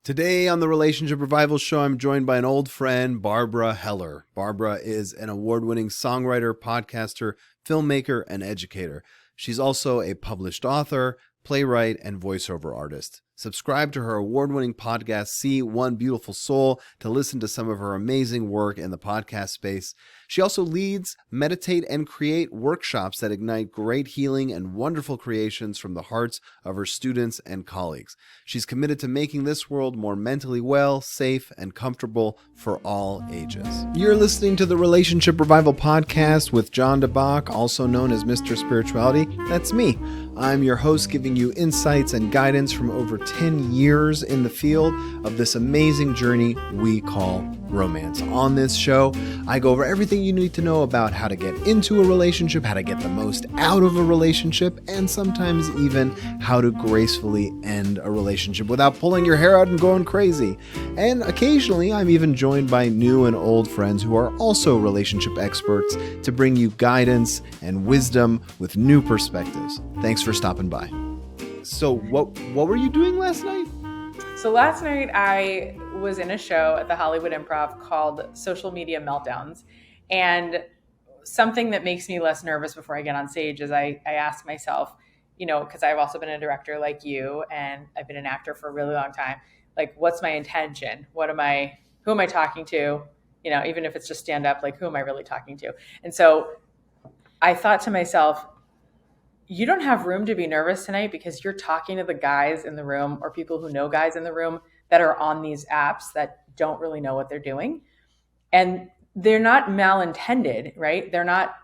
Today on the Relationship Revival Show, I'm joined by an old friend, Barbara Heller. Barbara is an award-winning songwriter, podcaster, filmmaker, and educator. She's also a published author, playwright, and voiceover artist. Subscribe to her award-winning podcast, See One Beautiful Soul, to listen to some of her amazing work in the podcast space. She also leads, meditate, and create workshops that ignite great healing and wonderful creations from the hearts of her students and colleagues. She's committed to making this world more mentally well, safe, and comfortable for all ages. You're listening to the Relationship Revival Podcast with John DeBach, also known as Mr. Spirituality. That's me. I'm your host, giving you insights and guidance from over 10 years in the field of this amazing journey we call romance. On this show, I go over everything you need to know about how to get into a relationship, how to get the most out of a relationship, and sometimes even how to gracefully end a relationship without pulling your hair out and going crazy. And occasionally, I'm even joined by new and old friends who are also relationship experts to bring you guidance and wisdom with new perspectives. Thanks for stopping by. So what were you doing last night? So last night I was in a show at the Hollywood Improv called Social Media Meltdowns. And something that makes me less nervous before I get on stage is I ask myself, because I've also been a director like you, and I've been an actor for a really long time. Like, what's my intention? Who am I talking to? Even if it's just stand up, like, who am I really talking to? And so I thought to myself, you don't have room to be nervous tonight because you're talking to the guys in the room or people who know guys in the room that are on these apps that don't really know what they're doing. And they're not malintended, right? They're not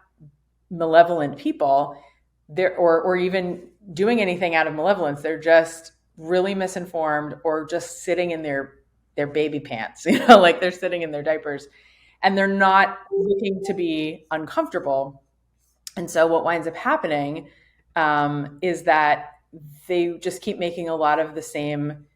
malevolent people. Or even doing anything out of malevolence. They're just really misinformed or just sitting in their baby pants, like they're sitting in their diapers, and they're not looking to be uncomfortable. And so what winds up happening is that they just keep making a lot of the same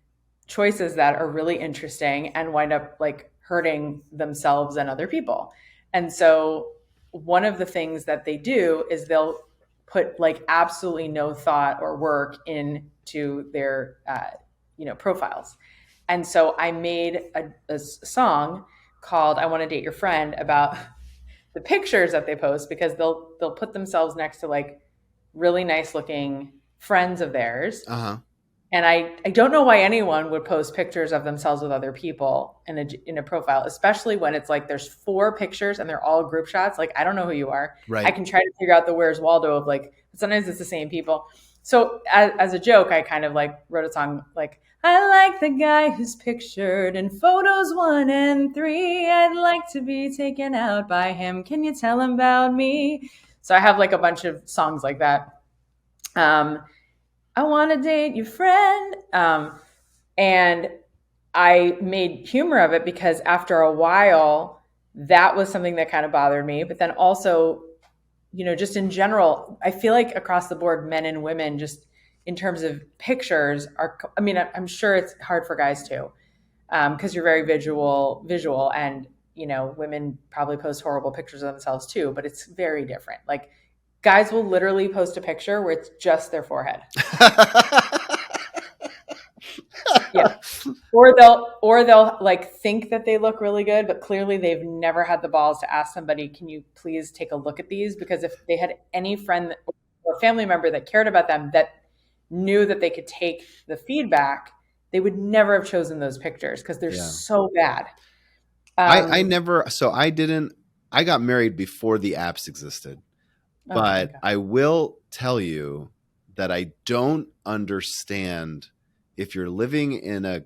choices that are really interesting and wind up like hurting themselves and other people. And so one of the things that they do is they'll put like absolutely no thought or work into their profiles. And so I made a song called I Want to Date Your Friend about the pictures that they post, because they'll put themselves next to like really nice looking friends of theirs. Uh-huh. And I don't know why anyone would post pictures of themselves with other people in a profile, especially when it's like there's 4 pictures and they're all group shots. Like, I don't know who you are. Right. I can try to figure out the Where's Waldo of like, sometimes it's the same people. So as a joke, I kind of like wrote a song like, I like the guy who's pictured in photos 1 and 3. I'd like to be taken out by him. Can you tell him about me? So I have like a bunch of songs like that. I want to date your friend. And I made humor of it because after a while, that was something that kind of bothered me. But then also, just in general, I feel like across the board, men and women, just in terms of pictures I'm sure it's hard for guys too, because you're very visual and, women probably post horrible pictures of themselves too, but it's very different. Like, guys will literally post a picture where it's just their forehead. Yeah. Or they'll like think that they look really good, but clearly they've never had the balls to ask somebody, can you please take a look at these? Because if they had any friend or family member that cared about them, that knew that they could take the feedback, they would never have chosen those pictures because they're so bad. I got married before the apps existed. But I will tell you that I don't understand if you're living in a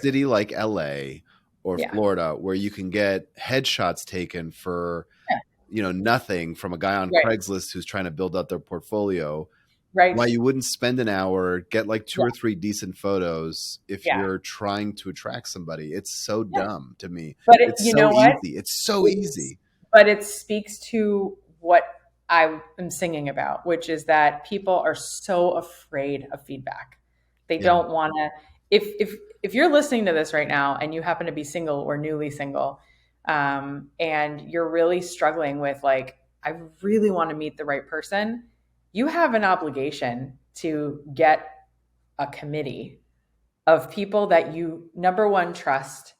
city like LA or Florida where you can get headshots taken for, nothing from a guy on Craigslist who's trying to build up their portfolio. Right. Why you wouldn't spend an hour, get like 2 or 3 decent photos if you're trying to attract somebody. It's so dumb to me. But it's so easy. It's so easy. But it speaks to what I am singing about, which is that people are so afraid of feedback. They don't want to, if you're listening to this right now and you happen to be single or newly single, and you're really struggling with like, I really want to meet the right person, you have an obligation to get a committee of people that you, number one, trust,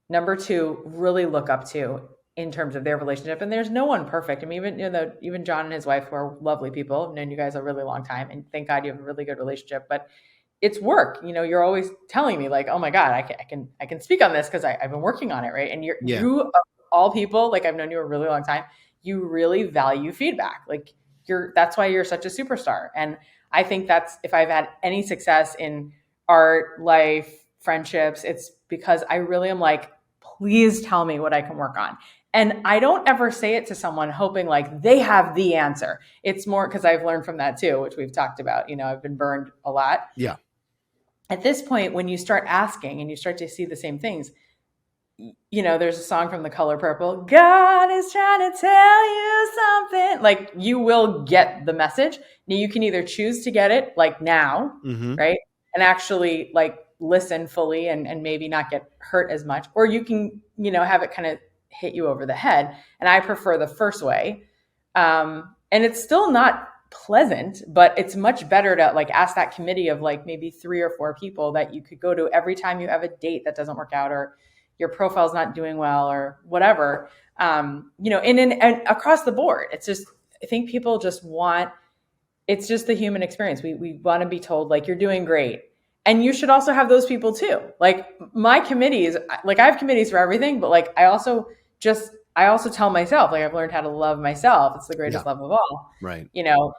number two, really look up to in terms of their relationship. And there's no one perfect. I mean, even John and his wife, who are lovely people, I've known you guys a really long time, and thank God you have a really good relationship. But it's work. You're always telling me like, oh my God, I can speak on this because I've been working on it, right? And you of all people, like I've known you a really long time, you really value feedback. Like that's why you're such a superstar. And I think that's, if I've had any success in art, life, friendships, it's because I really am like, please tell me what I can work on. And I don't ever say it to someone hoping like they have the answer. It's more because I've learned from that too, which we've talked about. I've been burned a lot. Yeah. At this point, when you start asking and you start to see the same things, there's a song from The Color Purple, God is trying to tell you something. Like, you will get the message. Now, you can either choose to get it like now, right? And actually like listen fully and maybe not get hurt as much, or you can, have it kind of hit you over the head. And I prefer the first way. And it's still not pleasant, but it's much better to like ask that committee of like maybe 3 or 4 people that you could go to every time you have a date that doesn't work out, or your profile's not doing well, or whatever. And across the board, it's just, I think people just want, it's just the human experience. We want to be told like, you're doing great. And you should also have those people too. Like my committees, like I have committees for everything, but like I also tell myself, like I've learned how to love myself. It's the greatest love of all. Right.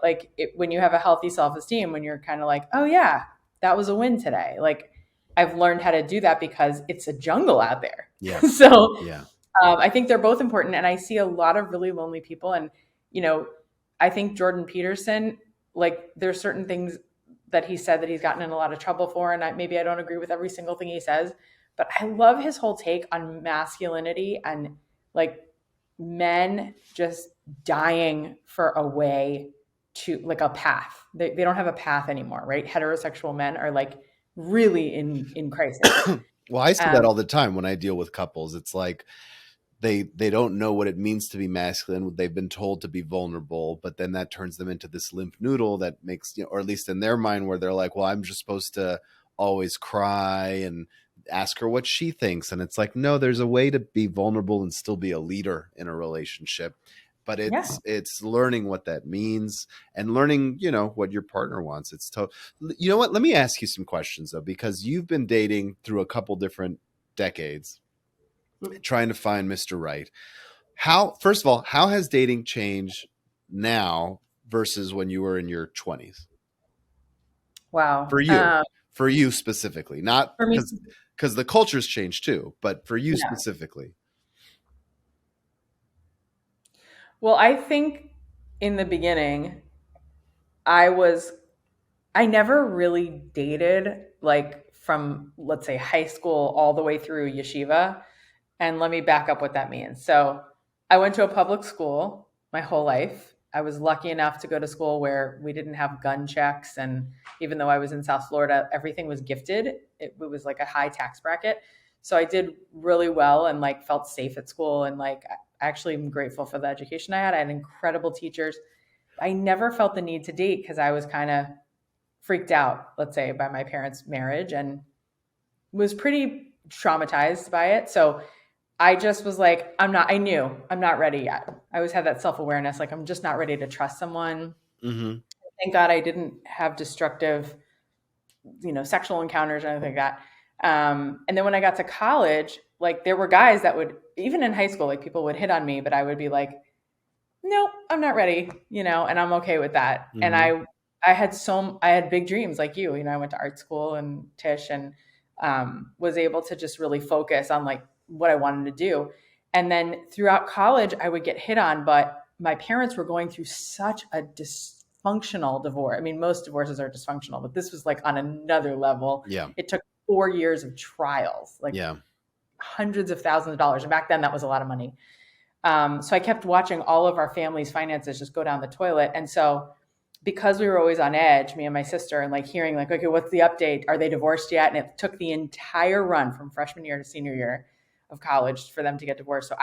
Like when you have a healthy self-esteem, when you're kind of like, oh yeah, that was a win today. Like I've learned how to do that because it's a jungle out there. Yeah. So I think they're both important. And I see a lot of really lonely people. And, I think Jordan Peterson, like there's certain things that he said that he's gotten in a lot of trouble for. And maybe I don't agree with every single thing he says, but I love his whole take on masculinity and like men just dying for a way to like a path. They don't have a path anymore, right? Heterosexual men are like really in crisis. Well, I see that all the time when I deal with couples. It's like they don't know what it means to be masculine. They've been told to be vulnerable, but then that turns them into this limp noodle that makes, or at least in their mind, where they're like, well, I'm just supposed to always cry and ask her what she thinks. And it's like, no, there's a way to be vulnerable and still be a leader in a relationship. But it's learning what that means and learning, what your partner wants. It's you know what? Let me ask you some questions though, because you've been dating through a couple different decades, trying to find Mr. Right. First of all, how has dating changed now versus when you were in your 20s? Wow. For you specifically, not because the culture's changed too, but for you specifically. Well, I think in the beginning, I never really dated like from, let's say, high school all the way through yeshiva. And let me back up what that means. So I went to a public school my whole life. I was lucky enough to go to school where we didn't have gun checks. And even though I was in South Florida, everything was gifted. It was like a high tax bracket. So I did really well and like felt safe at school. And like, actually I'm grateful for the education I had. I had incredible teachers. I never felt the need to date because I was kind of freaked out, let's say, by my parents' marriage and was pretty traumatized by it. So I just was like, I'm not ready yet. I always had that self-awareness. Like, I'm just not ready to trust someone. Mm-hmm. Thank God I didn't have destructive, sexual encounters or anything like that. And then when I got to college, like there were guys that would, even in high school, like people would hit on me, but I would be like, nope, I'm not ready, and I'm okay with that. Mm-hmm. And I had big dreams like you, I went to art school and Tisch and was able to just really focus on like what I wanted to do. And then throughout college, I would get hit on, but my parents were going through such a dysfunctional divorce. I mean, most divorces are dysfunctional, but this was like on another level. Yeah. It took 4 years of trials, like hundreds of thousands of dollars. And back then that was a lot of money. So I kept watching all of our family's finances just go down the toilet. And so because we were always on edge, me and my sister, and like hearing like, okay, what's the update? Are they divorced yet? And it took the entire run from freshman year to senior year of college for them to get divorced. So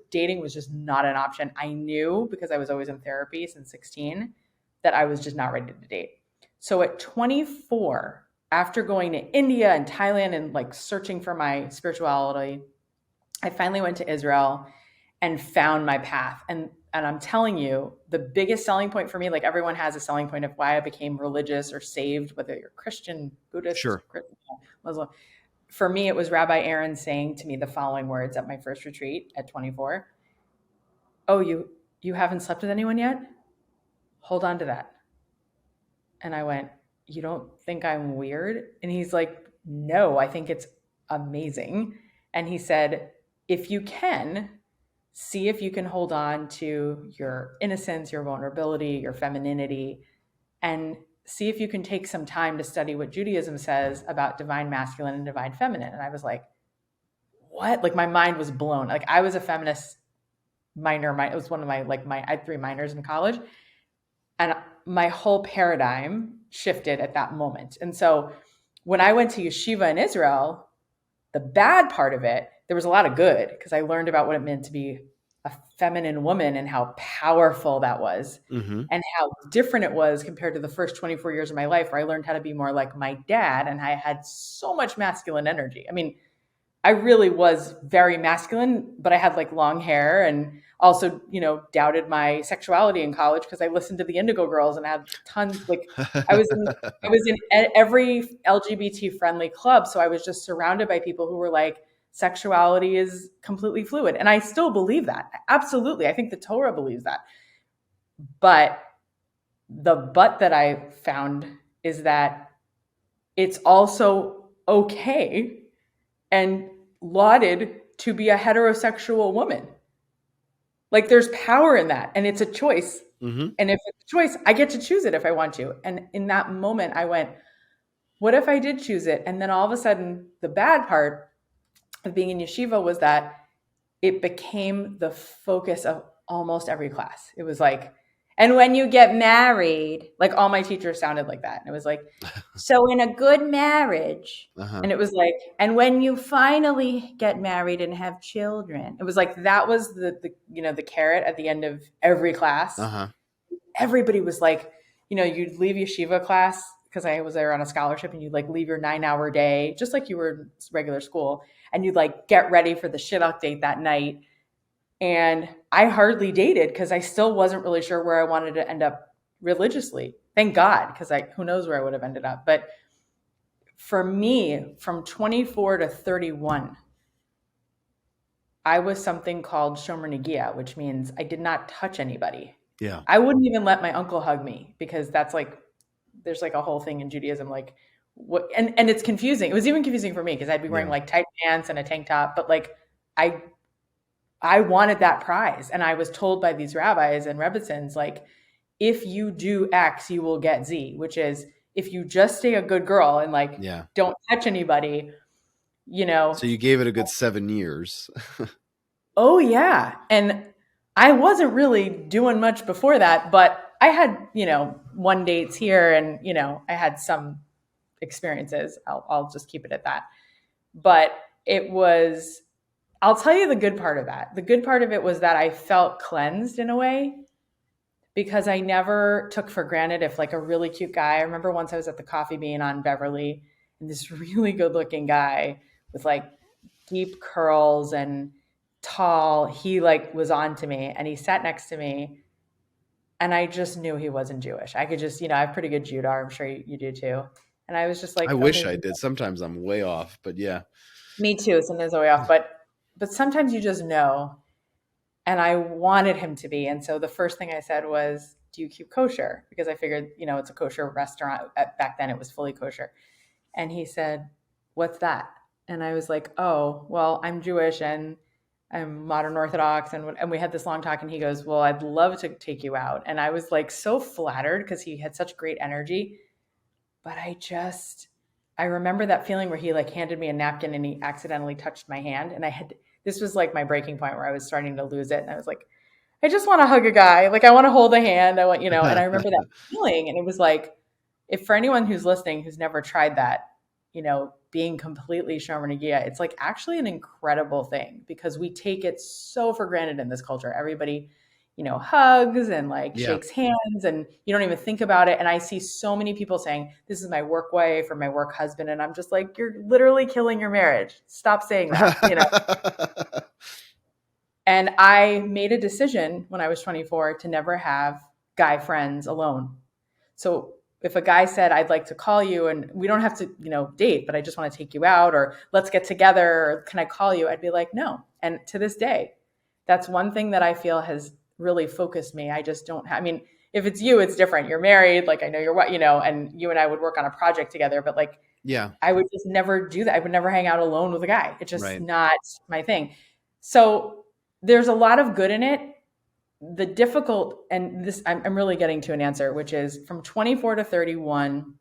dating was just not an option. I knew because I was always in therapy since 16 that I was just not ready to date. So at 24, after going to India and Thailand and like searching for my spirituality, I finally went to Israel and found my path. And I'm telling you, the biggest selling point for me, like everyone has a selling point of why I became religious or saved, whether you're Christian, Buddhist, Sure. Muslim. For me, it was Rabbi Aaron saying to me the following words at my first retreat at 24. Oh, you haven't slept with anyone yet? Hold on to that. And I went, you don't think I'm weird? And he's like, no, I think it's amazing. And he said, if you can, see if you can hold on to your innocence, your vulnerability, your femininity, and see if you can take some time to study what Judaism says about divine masculine and divine feminine. And I was like, what? Like my mind was blown. Like I was a feminist minor. It was one of I had 3 minors in college. And my whole paradigm shifted at that moment. And so when I went to yeshiva in Israel, the bad part of it, there was a lot of good because I learned about what it meant to be a feminine woman and how powerful that was and how different it was compared to the first 24 years of my life where I learned how to be more like my dad and I had so much masculine energy. I mean, I really was very masculine, but I had like long hair and also, doubted my sexuality in college because I listened to the Indigo Girls and had tons I was in every LGBT friendly club. So I was just surrounded by people who were like, sexuality is completely fluid. And I still believe that. Absolutely. I think the Torah believes that. But the but that I found is that it's also okay and lauded to be a heterosexual woman. Like there's power in that and it's a choice. And if it's a choice, I get to choose it if I want to. And in that moment I went, what if I did choose it? And then all of a sudden the bad part of being in yeshiva was that it became the focus of almost every class. It was like, and when you get married, like all my teachers sounded like that. And it was like, so in a good marriage, and it was like, and when you finally get married and have children, it was like, that was the carrot at the end of every class. Everybody was like, you'd leave yeshiva class because I was there on a scholarship and you'd like leave your 9-hour day, just like you were in regular school. And you'd like get ready for the shidduch date that night. And I hardly dated because I still wasn't really sure where I wanted to end up religiously. Thank God, because who knows where I would have ended up. But for me, from 24 to 31, I was something called Shomer Negia, which means I did not touch anybody. Yeah. I wouldn't even let my uncle hug me because that's like, there's like a whole thing in Judaism, like what, and it's confusing. It was even confusing for me because I'd be wearing like tight pants and a tank top, but like I wanted that prize. And I was told by these rabbis and Rebbitzins, like, if you do X, you will get Z, which is if you just stay a good girl and like, don't touch anybody, So you gave it a good 7 years. Oh yeah. And I wasn't really doing much before that, but I had, 1 dates here and, I had some experiences. I'll just keep it at that. But it was, I'll tell you the good part of that. The good part of it was that I felt cleansed in a way because I never took for granted if like a really cute guy, I remember once I was at the Coffee Bean on Beverly and this really good looking guy with like deep curls and tall, he like was on to me and he sat next to me and I just knew he wasn't Jewish. I could just, I have pretty good Judar. I'm sure you do too. And I was just like, I wish I did. Sometimes I'm way off, but yeah. Me too. Sometimes I'm way off, but sometimes you just know. And I wanted him to be. And so the first thing I said was, do you keep kosher? Because I figured, it's a kosher restaurant. Back then it was fully kosher. And he said, what's that? And I was like, oh, well, I'm Jewish and I'm modern Orthodox. And we had this long talk and he goes, well, I'd love to take you out. And I was like so flattered because he had such great energy. But I remember that feeling where he like handed me a napkin and he accidentally touched my hand. And this was like my breaking point where I was starting to lose it. And I was like, I just want to hug a guy. Like I want to hold a hand. I want, and I remember that feeling. And it was like, if for anyone who's listening, who's never tried that, being completely Shomer Negia, it's like actually an incredible thing because we take it so for granted in this culture. Everybody, hugs and like Yeah. shakes hands, and you don't even think about it. And I see so many people saying, this is my work wife or my work husband. And I'm just like, you're literally killing your marriage. Stop saying that. And I made a decision when I was 24 to never have guy friends alone. So if a guy said, I'd like to call you and we don't have to, date, but I just want to take you out, or let's get together, or can I call you? I'd be like, no. And to this day, that's one thing that I feel has really focused me. I just don't have, if it's you, it's different. You're married. Like I know you're what, and you and I would work on a project together, but like, yeah, I would just never do that. I would never hang out alone with a guy. It's just Right. not my thing. So there's a lot of good in it. The difficult, and this, I'm really getting to an answer, which is from 24 to 31,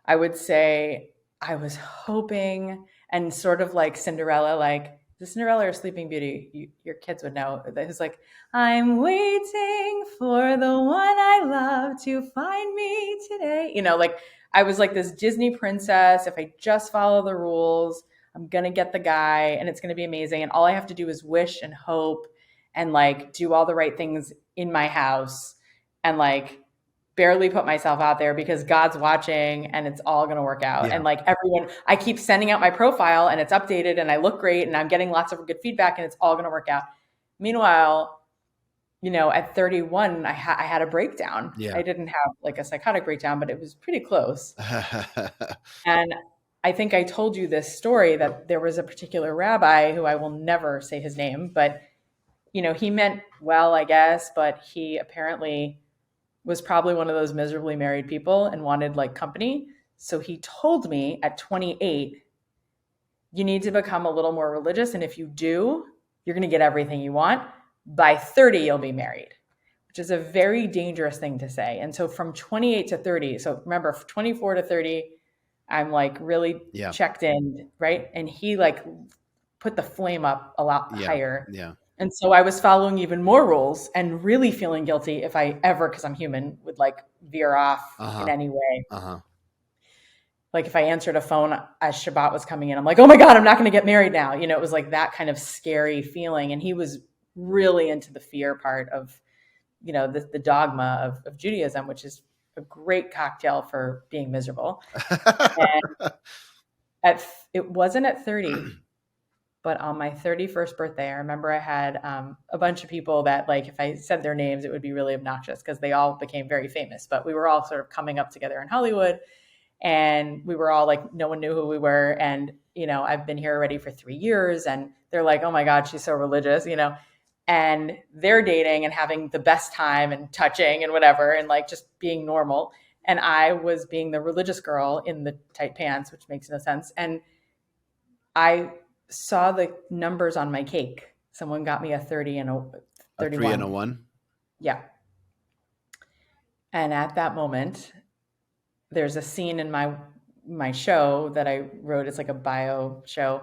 I would say I was hoping, and sort of like Cinderella, like the Cinderella or Sleeping Beauty, your kids would know. It was like, I'm waiting for the one I love to find me today. Like I was like this Disney princess. If I just follow the rules, I'm going to get the guy and it's going to be amazing. And all I have to do is wish and hope and like do all the right things in my house and like barely put myself out there because God's watching and it's all going to work out. Yeah. And like everyone, I keep sending out my profile and it's updated and I look great and I'm getting lots of good feedback and it's all going to work out. Meanwhile, at 31, I had a breakdown. Yeah. I didn't have like a psychotic breakdown, but it was pretty close. And I think I told you this story that there was a particular rabbi who I will never say his name, but he meant well, I guess, but he apparently was probably one of those miserably married people and wanted like company. So he told me at 28, you need to become a little more religious. And if you do, you're going to get everything you want. By 30, you'll be married, which is a very dangerous thing to say. And so from 28 to 30, so remember 24 to 30, I'm like really checked in, right? And he like put the flame up a lot higher. Yeah. And so I was following even more rules and really feeling guilty if I ever, because I'm human, would like veer off in any way. Like if I answered a phone as Shabbat was coming in, I'm like, oh my God, I'm not going to get married now. It was like that kind of scary feeling. And he was really into the fear part of, the dogma of Judaism, which is a great cocktail for being miserable. And it wasn't at 30. But on my 31st birthday, I remember I had a bunch of people that like, if I said their names, it would be really obnoxious because they all became very famous, but we were all sort of coming up together in Hollywood and we were all like, no one knew who we were. And, I've been here already for 3 years and they're like, oh my God, she's so religious, and they're dating and having the best time and touching and whatever, and like just being normal. And I was being the religious girl in the tight pants, which makes no sense. And I saw the numbers on my cake. Someone got me a 30 and a 31. A 3 and a 1? Yeah. And at that moment, there's a scene in my show that I wrote. It's like a bio show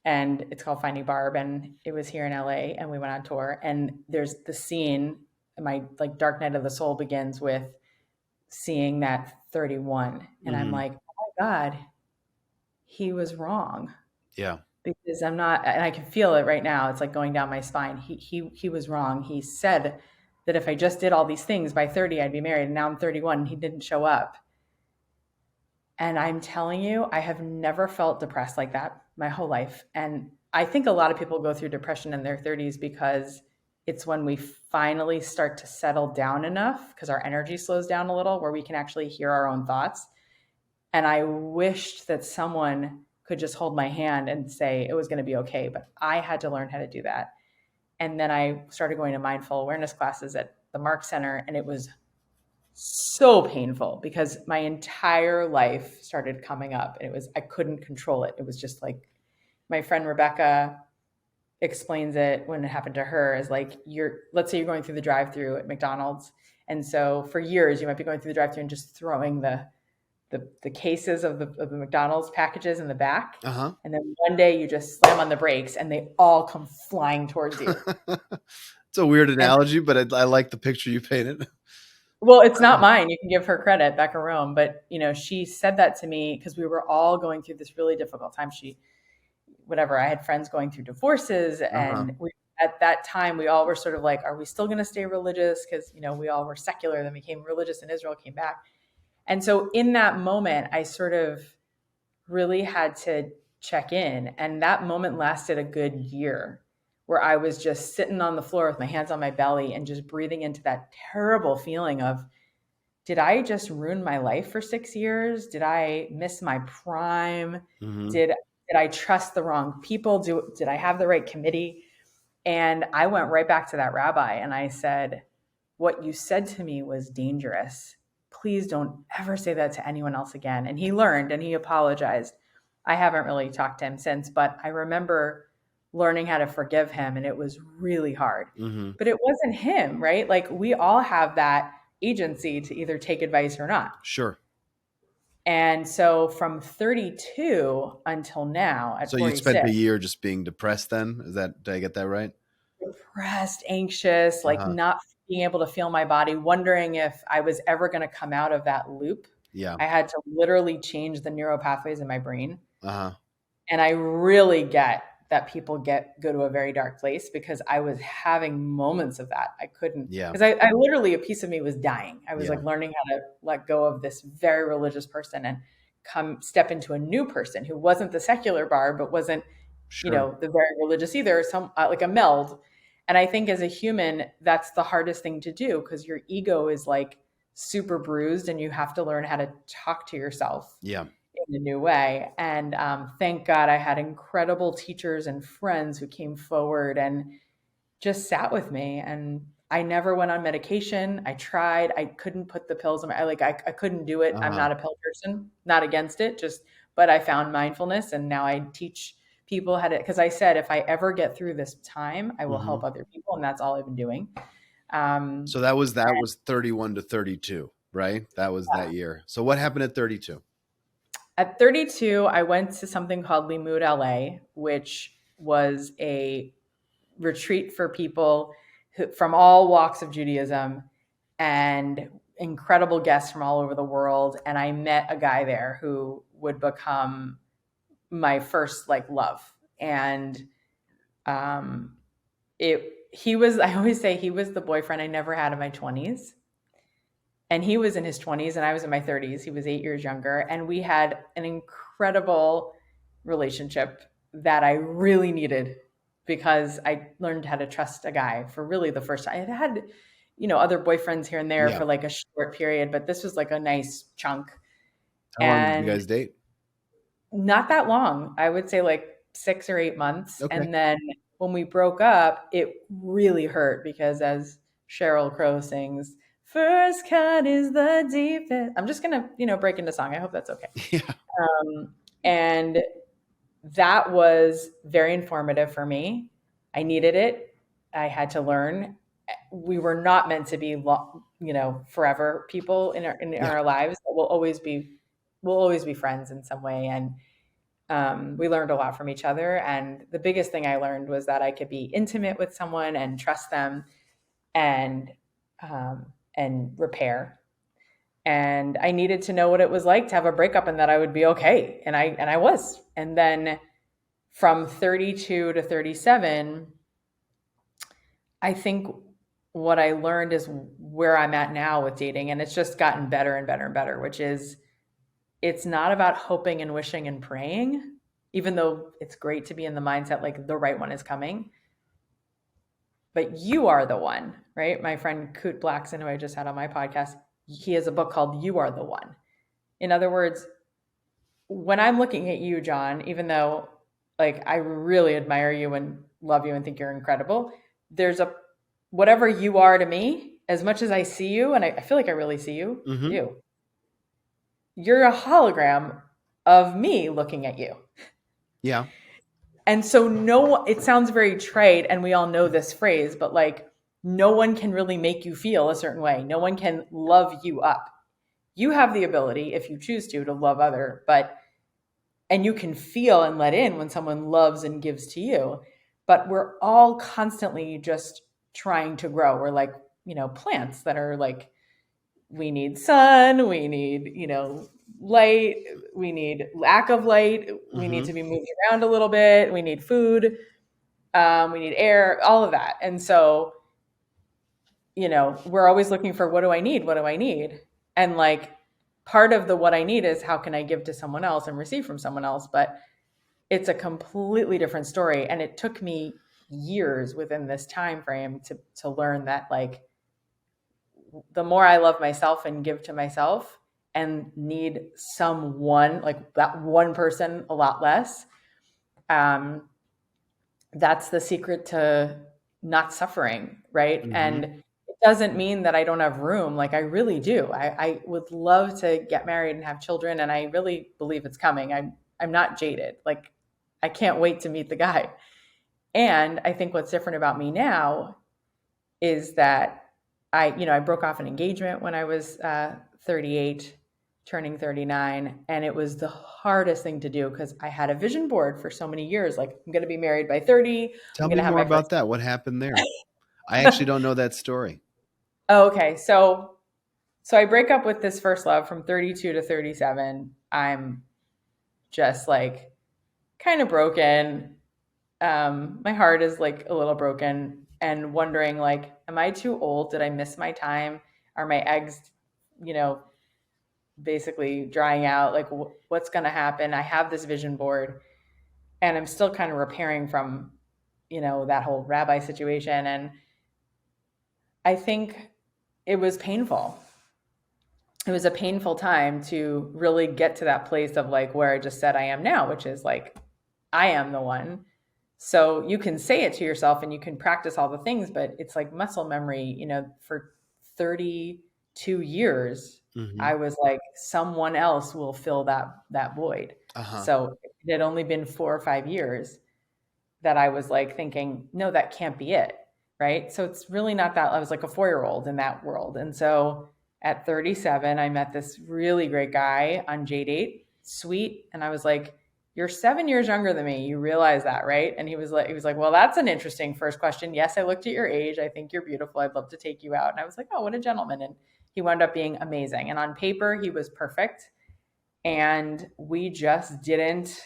and it's called Finding Barb. And it was here in LA and we went on tour. And there's the scene, my like Dark Night of the Soul begins with seeing that 31. And I'm like, oh my God, he was wrong. Yeah. Because I'm not, and I can feel it right now. It's like going down my spine. He was wrong. He said that if I just did all these things by 30, I'd be married. And now I'm 31 and he didn't show up. And I'm telling you, I have never felt depressed like that my whole life. And I think a lot of people go through depression in their 30s because it's when we finally start to settle down enough because our energy slows down a little where we can actually hear our own thoughts. And I wished that someone could just hold my hand and say it was going to be okay. But I had to learn how to do that. And then I started going to mindful awareness classes at the Mark Center. And it was so painful because my entire life started coming up and I couldn't control it. It was just like my friend Rebecca explains it when it happened to her as like, let's say you're going through the drive-through at McDonald's. And so for years you might be going through the drive-through and just throwing the cases of the McDonald's packages in the back. And then one day you just slam on the brakes and they all come flying towards you. It's a weird analogy, but I like the picture you painted. Well, it's not mine. You can give her credit, Becca Rome. But, she said that to me because we were all going through this really difficult time. I had friends going through divorces and at that time, we all were sort of like, are we still going to stay religious? Because, we all were secular, then became religious in Israel, came back. And so in that moment, I sort of really had to check in. And that moment lasted a good year, where I was just sitting on the floor with my hands on my belly and just breathing into that terrible feeling of, did I just ruin my life for 6 years? Did I miss my prime? Mm-hmm. Did I trust the wrong people? Did I have the right committee? And I went right back to that rabbi and I said, what you said to me was dangerous. Please don't ever say that to anyone else again. And he learned and he apologized. I haven't really talked to him since, but I remember learning how to forgive him, and it was really hard. Mm-hmm. But it wasn't him, right? Like, we all have that agency to either take advice or not. Sure. And so from 32 until now at 46. So you spent a year just being depressed then? Did I get that right? Depressed, anxious, like not being able to feel my body, wondering if I was ever going to come out of that loop. Yeah. I had to literally change the neural pathways in my brain. Uh-huh. And I really get that people go to a very dark place, because I was having moments of that. I couldn't, because I literally, a piece of me was dying. I was like learning how to let go of this very religious person and step into a new person who wasn't the secular Barb, but wasn't, the very religious either, like a meld. And I think as a human, that's the hardest thing to do, because your ego is like super bruised and you have to learn how to talk to yourself. Yeah. In a new way. And thank God I had incredible teachers and friends who came forward and just sat with me. And I never went on medication. I tried. I couldn't put the pills in I couldn't do it. I'm not a pill person, not against it, but I found mindfulness, and now I teach people how to, because I said, if I ever get through this time, I will help other people. And that's all I've been doing. So that was 31 to 32, right? That was that year. So what happened at 32? At 32, I went to something called Limud LA, which was a retreat for people from all walks of Judaism, and incredible guests from all over the world. And I met a guy there who would become my first love. And I always say he was the boyfriend I never had in my 20s. And he was in his 20s and I was in my 30s. He was 8 years younger. And we had an incredible relationship that I really needed, because I learned how to trust a guy for really the first time. I had other boyfriends here and there for like a short period, but this was like a nice chunk. How long did you guys date? Not that long. I would say like 6 or 8 months. Okay. And then when we broke up, it really hurt, because as Sheryl Crow sings, first cut is the deepest. I'm just going to, break into song. I hope that's okay. Yeah. And that was very informative for me. I needed it. I had to learn. We were not meant to be, forever people in our lives. We'll always be friends in some way. And we learned a lot from each other. And the biggest thing I learned was that I could be intimate with someone and trust them and repair. And I needed to know what it was like to have a breakup, and that I would be okay. And I was. And then from 32 to 37, I think what I learned is where I'm at now with dating. And it's just gotten better and better and better, which is, it's not about hoping and wishing and praying, even though it's great to be in the mindset like the right one is coming. But you are the one, right? My friend Kute Blackson, who I just had on my podcast, he has a book called You Are the One. In other words, when I'm looking at you, John, even though I really admire you and love you and think you're incredible, there's whatever you are to me, as much as I see you, and I feel like I really see you, you're a hologram of me looking at you. Yeah. And so it sounds very trite, and we all know this phrase, but no one can really make you feel a certain way. No one can love you up. You have the ability, if you choose to love other, and you can feel and let in when someone loves and gives to you. But we're all constantly just trying to grow. We're like, plants that are we need sun, we need, light, we need lack of light, we need to be moved around a little bit, we need food. We need air, all of that. And so, we're always looking for, what do I need? What do I need? And like, part of the what I need is how can I give to someone else and receive from someone else? But it's a completely different story. And it took me years within this time frame to learn that, like, the more I love myself and give to myself and need someone, like that one person, a lot less, that's the secret to not suffering, right? Mm-hmm. And it doesn't mean that I don't have room. Like, I really do. I would love to get married and have children, and I really believe it's coming. I'm not jaded. Like, I can't wait to meet the guy. And I think what's different about me now is that I broke off an engagement when I was 38, turning 39, and it was the hardest thing to do because I had a vision board for so many years. Like, I'm going to be married by 30. Tell I'm me going to have more my about first. that. What happened there? I actually don't know that story. Oh, okay. So I break up with this first love from 32 to 37. I'm just like kind of broken. My heart is like a little broken and wondering, like, am I too old? Did I miss my time? Are my eggs, basically drying out? Like, what's going to happen? I have this vision board and I'm still kind of repairing from, that whole rabbi situation. And I think it was painful. It was a painful time to really get to that place of, like, where I just said I am now, which is like, I am the one. So you can say it to yourself and you can practice all the things, but it's like muscle memory. For 32 years, Mm-hmm. I was like, someone else will fill that void. Uh-huh. So it had only been 4 or 5 years that I was like thinking, no, that can't be it. Right. So it's really not that. I was like a 4-year-old in that world. And so at 37, I met this really great guy on JDate, sweet. And I was like, you're 7 years younger than me. You realize that, right? And he was like, well, that's an interesting first question. Yes, I looked at your age. I think you're beautiful. I'd love to take you out. And I was like, oh, what a gentleman. And he wound up being amazing. And on paper, he was perfect. And we just didn't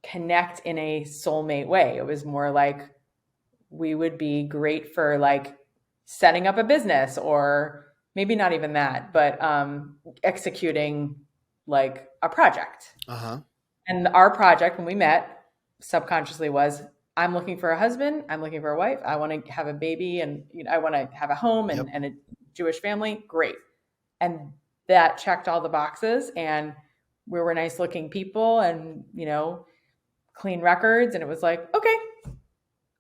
connect in a soulmate way. It was more like we would be great for like setting up a business, or maybe not even that, but executing like a project. Uh-huh. And our project when we met subconsciously was, I'm looking for a husband, I'm looking for a wife, I want to have a baby, and I want to have a home and, Yep. and a Jewish family. Great. And that checked all the boxes, and we were nice looking people, and clean records, and it was like, okay.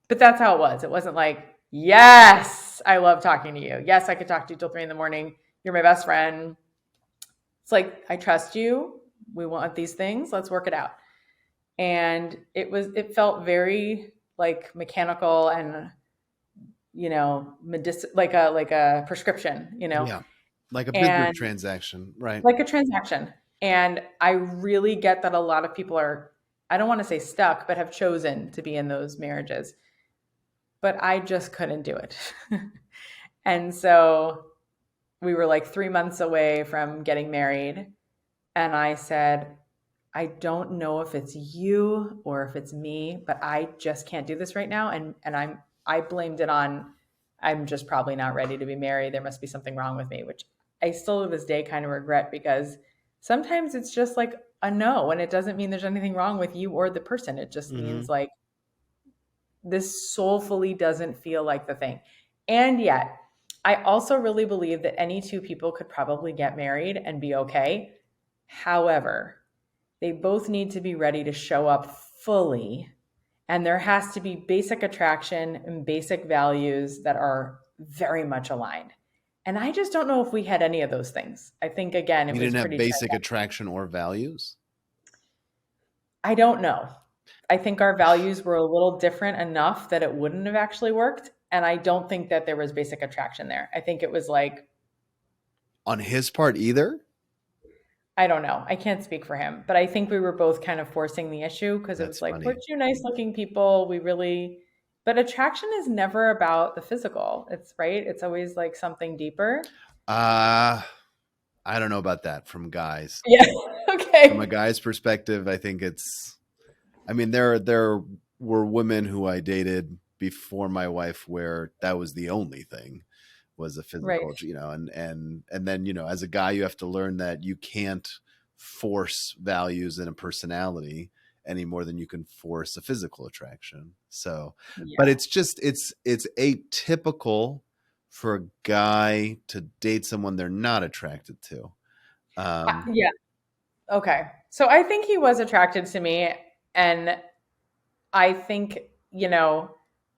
But that's how it was. It wasn't like, yes, I love talking to you. Yes, I could talk to you till 3 a.m. You're my best friend. It's like, I trust you. We want these things. Let's work it out. And it felt very like mechanical and, like a prescription, Yeah. Like a business and transaction, right? like a transaction. And I really get that a lot of people are, I don't want to say stuck, but have chosen to be in those marriages. But I just couldn't do it. And so we were like 3 months away from getting married. And I said, I don't know if it's you or if it's me, but I just can't do this right now. And I blamed it on, I'm just probably not ready to be married. There must be something wrong with me, which I still to this day kind of regret, because sometimes it's just like a no. And it doesn't mean there's anything wrong with you or the person. It just means like, this soulfully doesn't feel like the thing. And yet, I also really believe that any two people could probably get married and be okay. However, they both need to be ready to show up fully. And there has to be basic attraction and basic values that are very much aligned. And I just don't know if we had any of those things. I think, again, it You was didn't have pretty basic attraction or values? I don't know. I think our values were a little different enough that it wouldn't have actually worked. And I don't think that there was basic attraction there. I think it was like, On his part either? I don't know. I can't speak for him, but I think we were both kind of forcing the issue, because it That's was like, funny. we're two nice looking people. But attraction is never about the physical. It's right. It's always like something deeper. I don't know about that from guys. Yeah. Okay. From a guy's perspective, I think it's, I mean, there are were women who I dated before my wife where that was the only thing was a Right. physical, and then, as a guy, you have to learn that you can't force values in a personality any more than you can force a physical attraction. So, but Yeah. it's atypical for a guy to date someone they're not attracted to. Yeah. Okay. So I think he was attracted to me. And I think,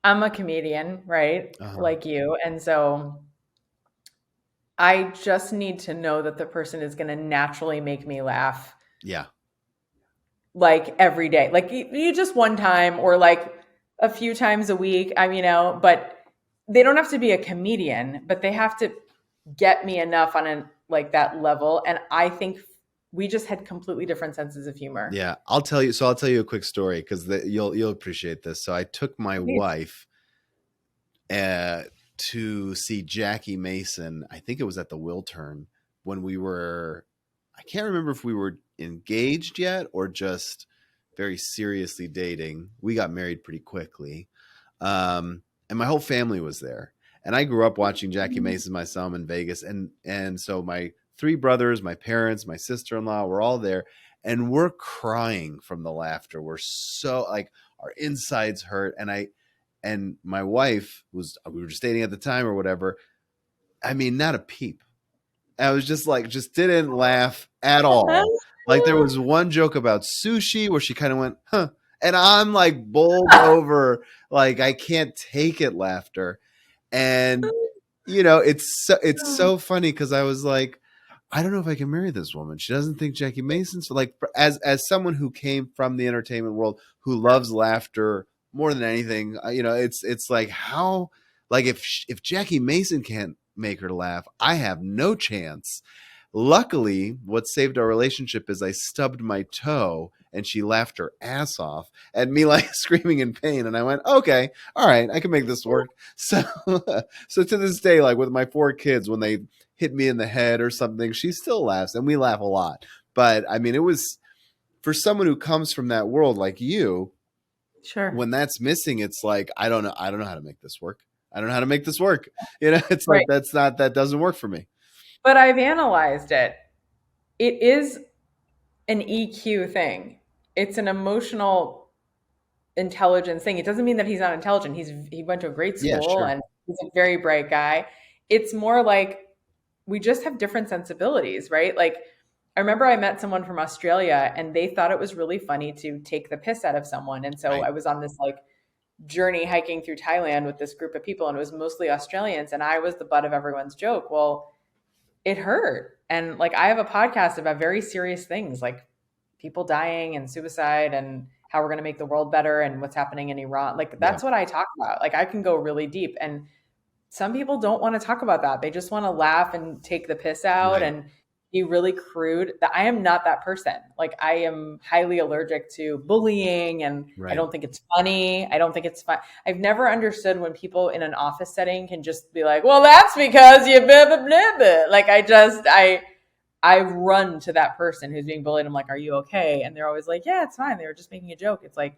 I'm a comedian, right? uh Like you. And so I just need to know that the person is going to naturally make me laugh Yeah. like every day. Like you just one time or like a few times a week. But they don't have to be a comedian, but they have to get me enough on like that level. And I think we just had completely different senses of humor. Yeah, I'll tell you. So I'll tell you a quick story because you'll appreciate this. So I took my Please. wife uh, to see Jackie Mason. I think it was at the Wiltern when we were. I can't remember if we were engaged yet or just very seriously dating. We got married pretty quickly, and my whole family was there. And I grew up watching Jackie Mason myself in Vegas, and so my three brothers, my parents, my sister in law were all there, and we're crying from the laughter. We're so like our insides hurt, and my wife we were just dating at the time or whatever. I mean, not a peep. I was just like, just didn't laugh at all. Like there was one joke about sushi where she kind of went, huh. And I'm like bowled over, like I can't take it laughter. And it's so funny because I was like, I don't know if I can marry this woman. She doesn't think Jackie Mason's like as someone who came from the entertainment world who loves laughter more than anything. It's like how like if Jackie Mason can't make her laugh, I have no chance. Luckily, what saved our relationship is I stubbed my toe and she laughed her ass off at me like screaming in pain. And I went, okay, all right, I can make this work. So, so to this day, like with my four kids, when they hit me in the head or something, she still laughs and we laugh a lot. But I mean, it was for someone who comes from that world like you, Sure. when that's missing, it's like, I don't know how to make this work. I don't know how to make this work. It's like, Right. that doesn't work for me. But I've analyzed it. It is an EQ thing. It's an emotional intelligence thing. It doesn't mean that he's not intelligent. He went to a great Yeah, school sure. and he's a very bright guy. It's more like we just have different sensibilities, right? Like I remember I met someone from Australia and they thought it was really funny to take the piss out of someone. And so Right. I was on this like journey hiking through Thailand with this group of people and it was mostly Australians and I was the butt of everyone's joke. Well, it hurt. And like I have a podcast about very serious things like people dying and suicide and how we're going to make the world better and what's happening in Iran. Like Yeah. that's what I talk about. Like I can go really deep and some people don't want to talk about that. They just want to laugh and take the piss out Right. and be really crude. That I am not that person. Like I am highly allergic to bullying and I Right. don't think it's funny. I don't think it's fun. I've never understood when people in an office setting can just be like, "Well, that's because you blah blah blah." Blah." Like I run to that person who's being bullied. I'm like, "Are you okay?" And they're always like, "Yeah, it's fine. They were just making a joke." It's like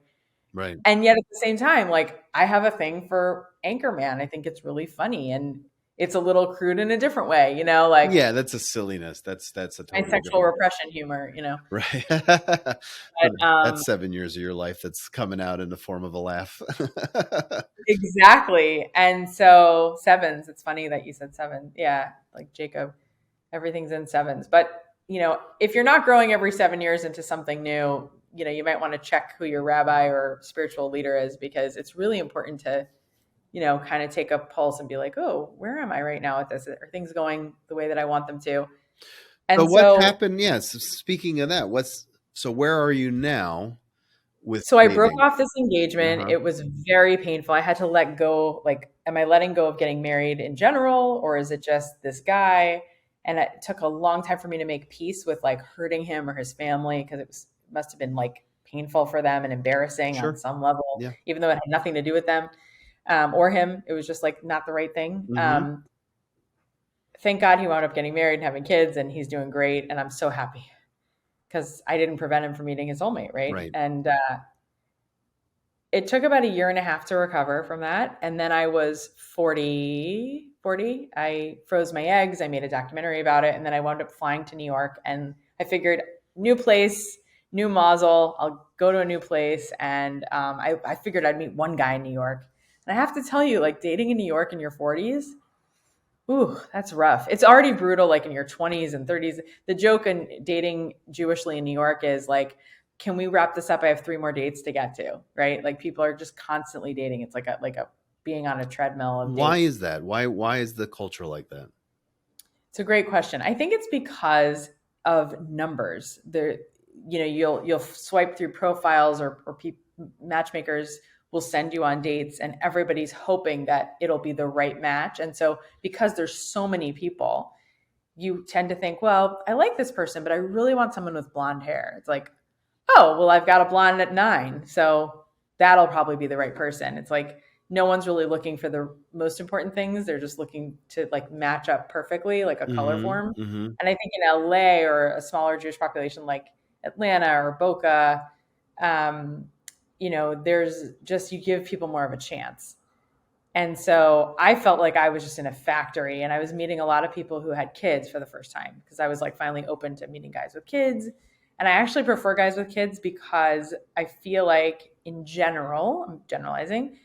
Right. and yet at the same time, like I have a thing for Anchorman. I think it's really funny and it's a little crude in a different way, like Yeah, that's a silliness. That's a my totally sexual different. repression humor. Right. But That's 7 years of your life that's coming out in the form of a laugh. exactly. And so sevens, it's funny that you said seven. Yeah, like Jacob, everything's in sevens. But, if you're not growing every 7 years into something new, you might want to check who your rabbi or spiritual leader is because it's really important to kind of take a pulse and be like, oh, where am I right now with this? Are things going the way that I want them to? So And what's so, happened? Yes. Speaking of that, so where are you now with so I broke dating? off this engagement. Uh-huh. It was very painful. I had to let go. Like, am I letting go of getting married in general, or is it just this guy? And it took a long time for me to make peace with like hurting him or his family because must have been like painful for them and embarrassing on Sure. some level, Yeah. even though it had nothing to do with them or him. It was just like not the right thing. Mm-hmm. Thank God he wound up getting married and having kids, and he's doing great. And I'm so happy because I didn't prevent him from meeting his soulmate, right? Right. And it took about a year and a half to recover from that. And then I was 40. I froze my eggs. I made a documentary about it. And then I wound up flying to New York, and I figured new place, new mazel. I'll go to a new place. And I figured I'd meet one guy in New York. And I have to tell you, like, dating in New York in your 40s, ooh, that's rough. It's already brutal, like in your 20s and 30s. The joke in dating Jewishly in New York is like, can we wrap this up? I have 3 more dates to get to, right? Like, people are just constantly dating. It's like a being on a treadmill of dates. Why is that? Why is the culture like that? It's a great question. I think it's because of numbers. There, you'll swipe through profiles, or matchmakers will send you on dates, and everybody's hoping that it'll be the right match. And so because there's so many people, you tend to think, well, I like this person, but I really want someone with blonde hair. It's like, oh, well, I've got a blonde at 9, so that'll probably be the right person. It's like, no one's really looking for the most important things. They're just looking to like match up perfectly, like a color form. And I think in LA, or a smaller Jewish population like Atlanta or Boca, there's just, you give people more of a chance. And so I felt like I was just in a factory, and I was meeting a lot of people who had kids for the first time, because I was like finally open to meeting guys with kids. And I actually prefer guys with kids because I feel like, in general, I'm generalizing,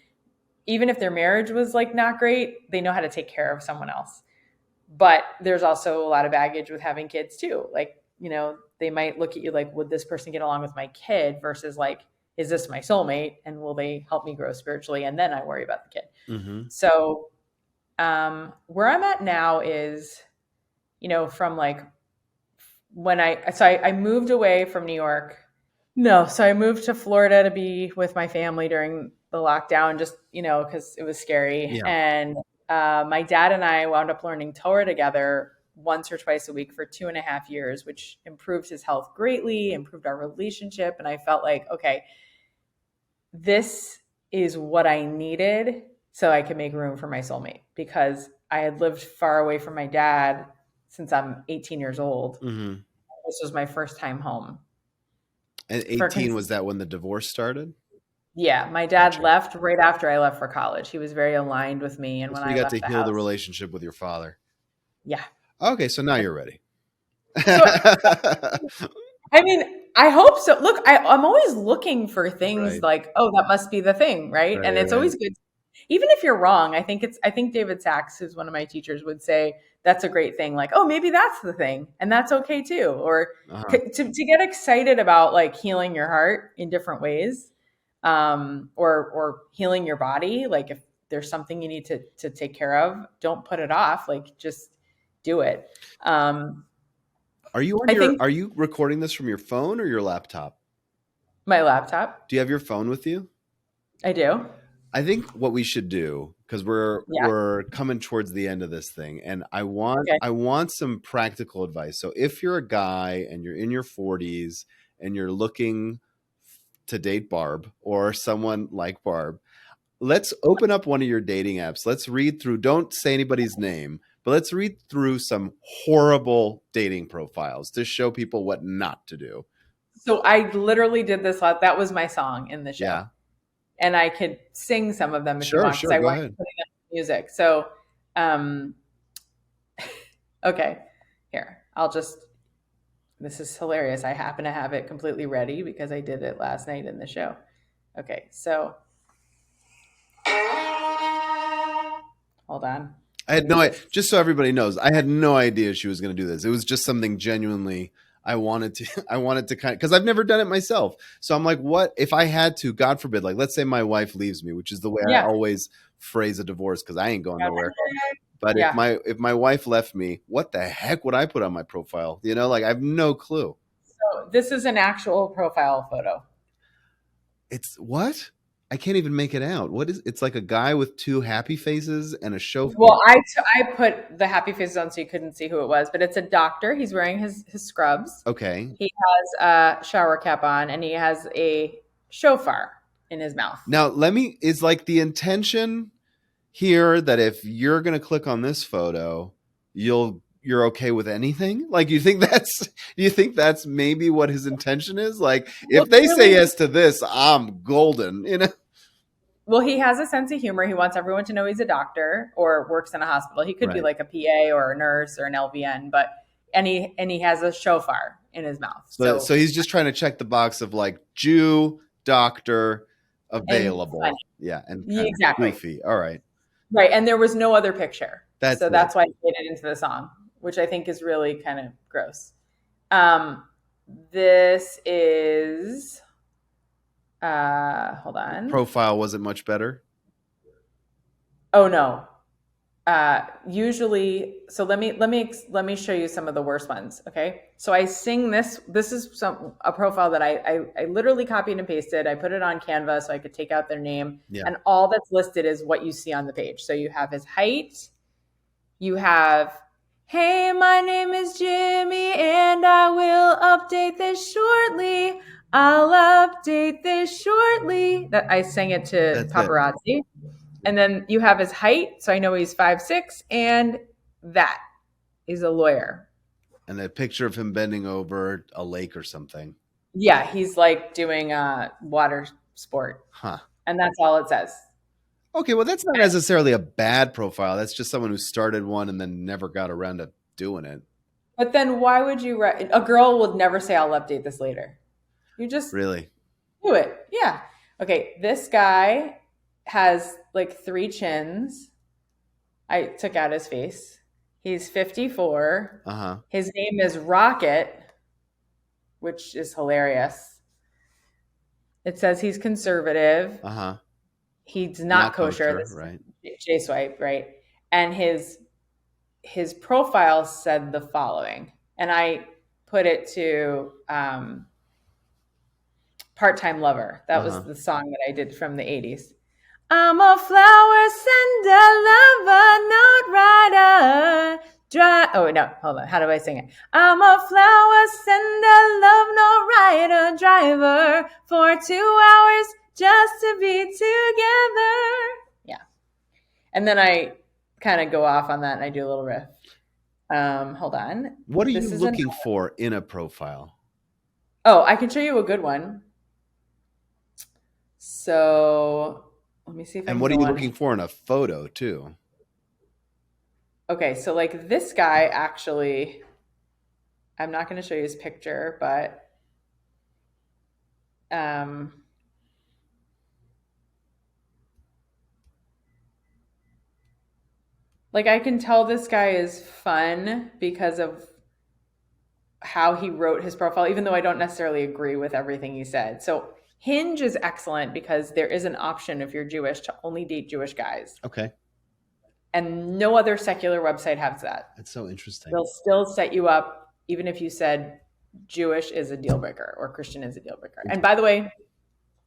even if their marriage was like not great, they know how to take care of someone else. But there's also a lot of baggage with having kids too. Like, they might look at you like, would this person get along with my kid, versus like, is this my soulmate, and will they help me grow spiritually? And then I worry about the kid. So where I'm at now is, from like when I moved away from New York. No, so I moved to Florida to be with my family during the lockdown, just, because it was scary. Yeah. And my dad and I wound up learning Torah together once or twice a week for 2.5 years, which improved his health greatly, improved our relationship. And I felt like, okay, this is what I needed so I could make room for my soulmate, because I had lived far away from my dad since I'm 18 years old. This was my first time home. And 18, was that when the divorce started? Yeah, my dad left right after I left for college. He was very aligned with me, and when I got left to heal the relationship with your father. Yeah. Okay, so now you're ready. I mean, I hope so. Look, I'm always looking for things like, oh, that must be the thing, right? And it's always good, even if you're wrong. I think David Sachs, who's one of my teachers, would say that's a great thing. Like, oh, maybe that's the thing, and that's okay too. Or to get excited about like healing your heart in different ways, or healing your body. Like, if there's something you need to take care of, don't put it off. Like, just do it. Are you recording this from your phone or your laptop? My laptop. Do you have your phone with you? I do. I think what we should do, because we're coming towards the end of this thing, and I want some practical advice. So if you're a guy and you're in your 40s and you're looking to date Barb or someone like Barb, let's open up one of your dating apps. Let's read through. Don't say anybody's name, but let's read through some horrible dating profiles to show people what not to do. So I literally did this. That was my song in the show. Yeah. And I could sing some of them if you want, because I wasn't putting up music. So, okay, here, this is hilarious. I happen to have it completely ready because I did it last night in the show. Okay, so hold on. I had no idea, just so everybody knows, I had no idea she was going to do this. It was just something genuinely I wanted to kind of, because I've never done it myself. So I'm like, what if I had to, God forbid, like, let's say my wife leaves me, which is the way I always phrase a divorce, because I ain't going nowhere. But if my wife left me, what the heck would I put on my profile? Like, I have no clue. So this is an actual profile photo. It's what? I can't even make it out. What is? It's like a guy with 2 happy faces and a chauffeur. Well, I put the happy faces on so you couldn't see who it was, but it's a doctor. He's wearing his scrubs. Okay. He has a shower cap on, and he has a shofar in his mouth. Now, is like the intention here that if you're going to click on this photo, you're okay with anything? Like, do you think that's maybe what his intention is? Like, if they say yes to this, I'm golden, Well, he has a sense of humor. He wants everyone to know he's a doctor or works in a hospital. He could be Right. like a PA or a nurse or an LVN, but and he has a shofar in his mouth. So he's just trying to check the box of like Jew, doctor, and available. funny. Yeah, and Yeah, kind of exactly. goofy. All right. Right. And there was no other picture. That's So it. that's why I made it into the song, which I think is really kind of gross. This is hold on. Profile wasn't much better. Oh no. Usually, so let me show you some of the worst ones. Okay. So I sing this. This is a profile that I literally copied and pasted. I put it on Canva so I could take out their name. Yeah. And all that's listed is what you see on the page. So you have his height. You have, hey, my name is Jimmy and I will update this shortly. I'll update this shortly. That I sang it to That's paparazzi. And then you have his height, so I know he's 5'6", and that he's a lawyer. And a picture of him bending over a lake or something. Yeah, he's like doing a water sport. Huh. And that's all it says. Okay, well, that's not necessarily a bad profile. That's just someone who started one and then never got around to doing it. But then why would you write? A girl would never say, I'll update this later. You just Really? do it. Yeah. Okay, this guy has like 3 chins. I took out his face. He's 54. Uh-huh. His name is Rocket, which is hilarious. It says he's conservative. Uh-huh. He's not kosher. Right. J-swipe, right? And his profile said the following, and I put it to Part-Time Lover. That was the song that I did from the 80s. I'm a flower sender, lover, not writer. Oh, no, hold on. How do I sing it? I'm a flower sender, love, no writer, driver for 2 hours just to be together. Yeah. And then I kind of go off on that and I do a little riff. Hold on. What are you looking for in a profile? Oh, I can show you a good one. So let me see if I can. And what are you looking for in a photo too? Okay, so like this guy actually, I'm not going to show you his picture, but like I can tell this guy is fun because of how he wrote his profile, even though I don't necessarily agree with everything he said. So Hinge is excellent because there is an option if you're Jewish to only date Jewish guys. Okay. And no other secular website has that. That's so interesting. They'll still set you up even if you said Jewish is a deal breaker or Christian is a deal breaker. And by the way,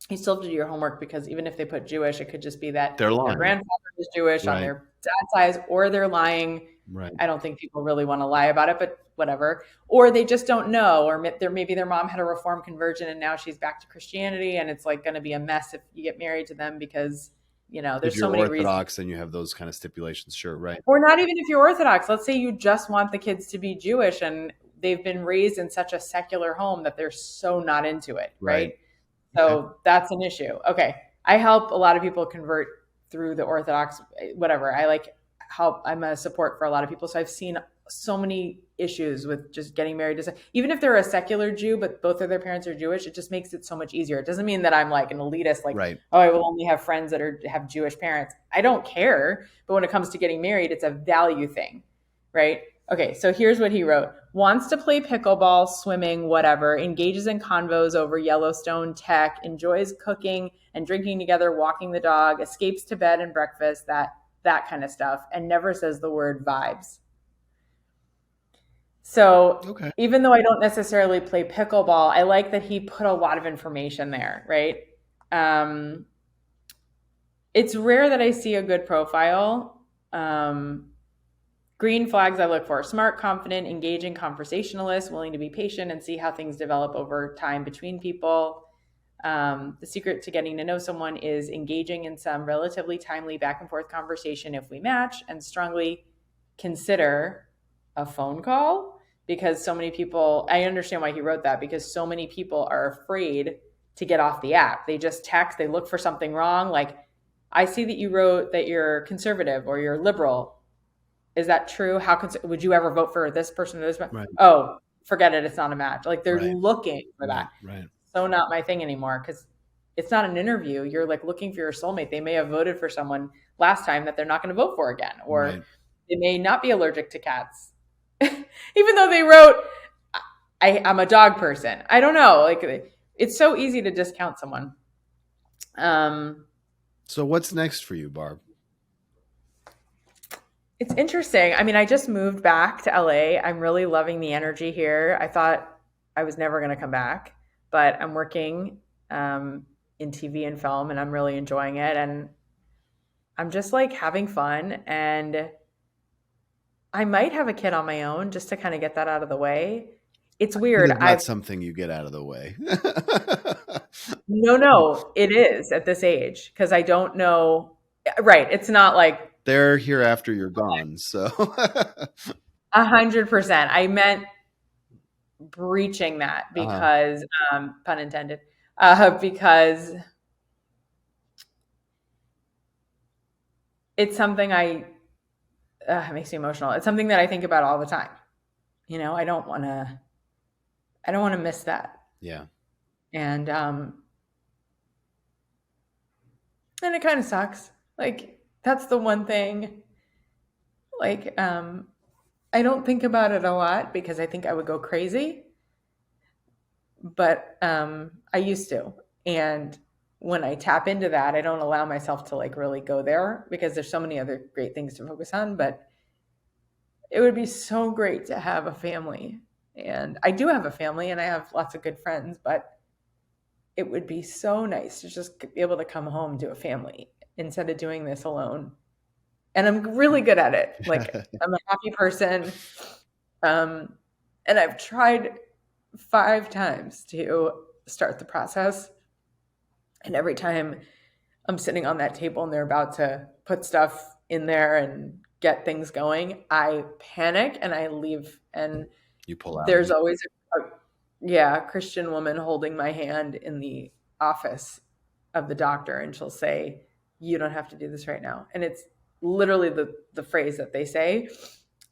you still have to do your homework because even if they put Jewish, it could just be that their grandfather is Jewish on their dad's side, or they're lying. Right. I don't think people really want to lie about it, but whatever. Or they just don't know, or maybe their mom had a Reform conversion and now she's back to Christianity, and it's like going to be a mess if you get married to them because, you know, there's so many reasons. If you're Orthodox and you have those kind of stipulations, sure, right. Or not even if you're Orthodox. Let's say you just want the kids to be Jewish and they've been raised in such a secular home that they're so not into it, right? So that's an issue. Okay. I help a lot of people convert through the Orthodox, whatever. I like help. I'm a support for a lot of people. So I've seen so many issues with just getting married to, even if they're a secular Jew, but both of their parents are Jewish, it just makes it so much easier. It doesn't mean that I'm like an elitist, like, oh, I will only have friends that have Jewish parents. I don't care. But when it comes to getting married, it's a value thing, right? Okay, so here's what he wrote. Wants to play pickleball, swimming, whatever, engages in convos over Yellowstone tech, enjoys cooking and drinking together, walking the dog, escapes to bed and breakfast, that kind of stuff, and never says the word vibes. So even though I don't necessarily play pickleball, I like that he put a lot of information there, right? It's rare that I see a good profile. Green flags I look for: smart, confident, engaging, conversationalist, willing to be patient and see how things develop over time between people. The secret to getting to know someone is engaging in some relatively timely back and forth conversation if we match, and strongly consider a phone call, because so many people, I understand why he wrote that, because so many people are afraid to get off the app. They just text, they look for something wrong. Like, I see that you wrote that you're conservative or you're liberal. Is that true? Would you ever vote for this person or this person? Right. Oh, forget it. It's not a match. Like they're Right. looking for Right. that. Right. So not my thing anymore because it's not an interview. You're like looking for your soulmate. They may have voted for someone last time that they're not going to vote for again, or Right. they may not be allergic to cats, even though they wrote, I'm a dog person. I don't know. Like it's so easy to discount someone. So what's next for you, Barb? It's interesting. I mean, I just moved back to LA. I'm really loving the energy here. I thought I was never going to come back, but I'm working in TV and film, and I'm really enjoying it. And I'm just like having fun. And I might have a kid on my own just to kind of get that out of the way. It's weird. It's not something you get out of the way. No, it is at this age because I don't know. Right. It's not like they're here after you're gone. So 100%. I meant breaching that because, pun intended, because it's something it makes me emotional. It's something that I think about all the time. You know, I don't want to miss that. Yeah. And it kind of sucks. Like that's the one thing, like, I don't think about it a lot because I think I would go crazy, but I used to. And when I tap into that, I don't allow myself to like really go there because there's so many other great things to focus on, but it would be so great to have a family. And I do have a family and I have lots of good friends, but it would be so nice to just be able to come home to a family instead of doing this alone. And I'm really good at it. Like I'm a happy person. And I've tried 5 times to start the process. And every time I'm sitting on that table and they're about to put stuff in there and get things going, I panic and I leave. And you pull out. There's always a Christian woman holding my hand in the office of the doctor. And she'll say, you don't have to do this right now. And it's literally the phrase that they say.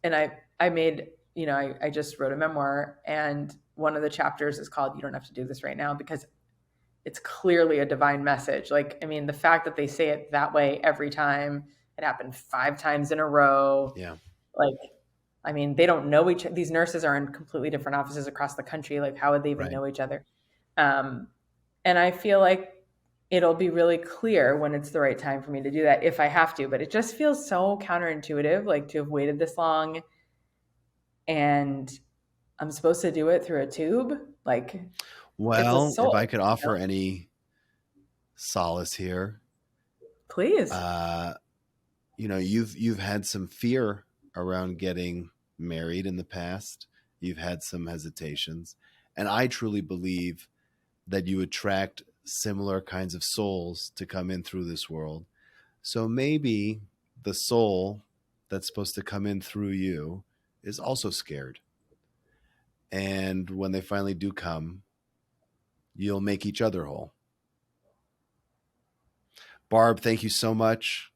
And I made, I just wrote a memoir and one of the chapters is called, You Don't Have to Do This Right Now, because it's clearly a divine message. Like, I mean, the fact that they say it that way every time, it happened 5 times in a row. Yeah. Like, I mean, they don't know these nurses are in completely different offices across the country. Like, how would they even know each other? And I feel like it'll be really clear when it's the right time for me to do that if I have to, but it just feels so counterintuitive, like to have waited this long and I'm supposed to do it through a tube. Like, well, if I could offer any solace here, please. You've had some fear around getting married in the past. You've had some hesitations, and I truly believe that you attract similar kinds of souls to come in through this world. So maybe the soul that's supposed to come in through you is also scared. And when they finally do come, you'll make each other whole. Barb, thank you so much.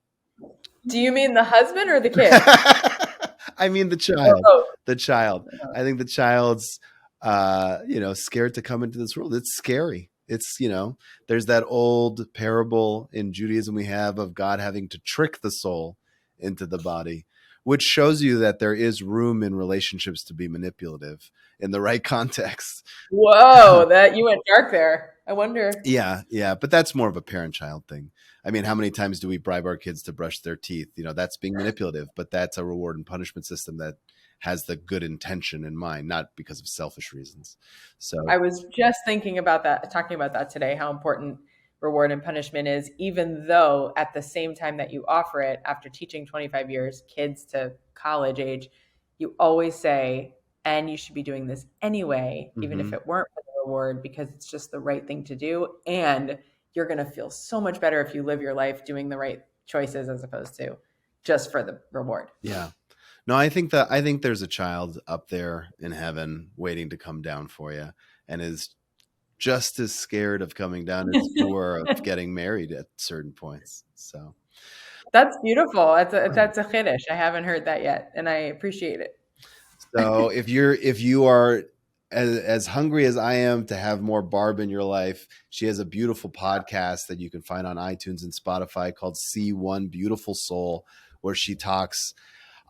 Do you mean the husband or the kid? I mean the child. Oh. The child. I think the child's scared to come into this world. It's scary. It's, there's that old parable in Judaism we have of God having to trick the soul into the body, which shows you that there is room in relationships to be manipulative in the right context. Whoa, that you went dark there. I wonder. Yeah. But that's more of a parent-child thing. I mean, how many times do we bribe our kids to brush their teeth? That's being manipulative, but that's a reward and punishment system that has the good intention in mind, not because of selfish reasons. So I was just thinking about that, talking about that today, how important reward and punishment is, even though at the same time that you offer it, after teaching 25 years, kids to college age, you always say, and you should be doing this anyway, even if it weren't for the reward, because it's just the right thing to do. And you're going to feel so much better if you live your life doing the right choices as opposed to just for the reward. Yeah. No, I think there's a child up there in heaven waiting to come down for you and is just as scared of coming down as you were of getting married at certain points. So That's beautiful. That's a chiddush. I haven't heard that yet, and I appreciate it. So if you are as hungry as I am to have more Barb in your life, she has a beautiful podcast that you can find on iTunes and Spotify called C1 Beautiful Soul, where she talks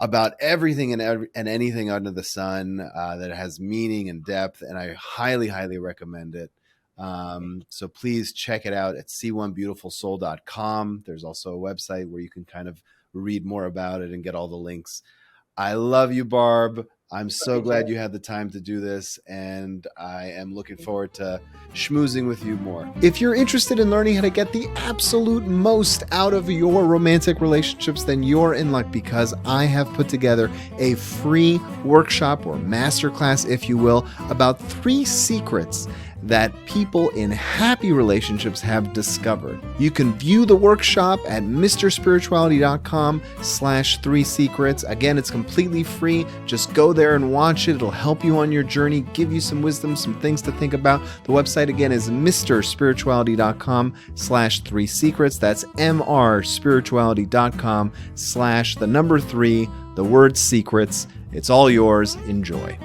about everything and anything under the sun that has meaning and depth. And I highly, highly recommend it. So please check it out at c1beautifulsoul.com. There's also a website where you can kind of read more about it and get all the links. I love you, Barb. I'm so glad you had the time to do this, and I am looking forward to schmoozing with you more. If you're interested in learning how to get the absolute most out of your romantic relationships, then you're in luck, because I have put together a free workshop or masterclass, if you will, about 3 secrets that people in happy relationships have discovered. You can view the workshop at mrspirituality.com/3 secrets. Again, it's completely free. Just go there and watch it. It'll help you on your journey, give you some wisdom, some things to think about. The website again is mrspirituality.com/3 secrets. That's mrspirituality.com/3, the word secrets. It's all yours. Enjoy.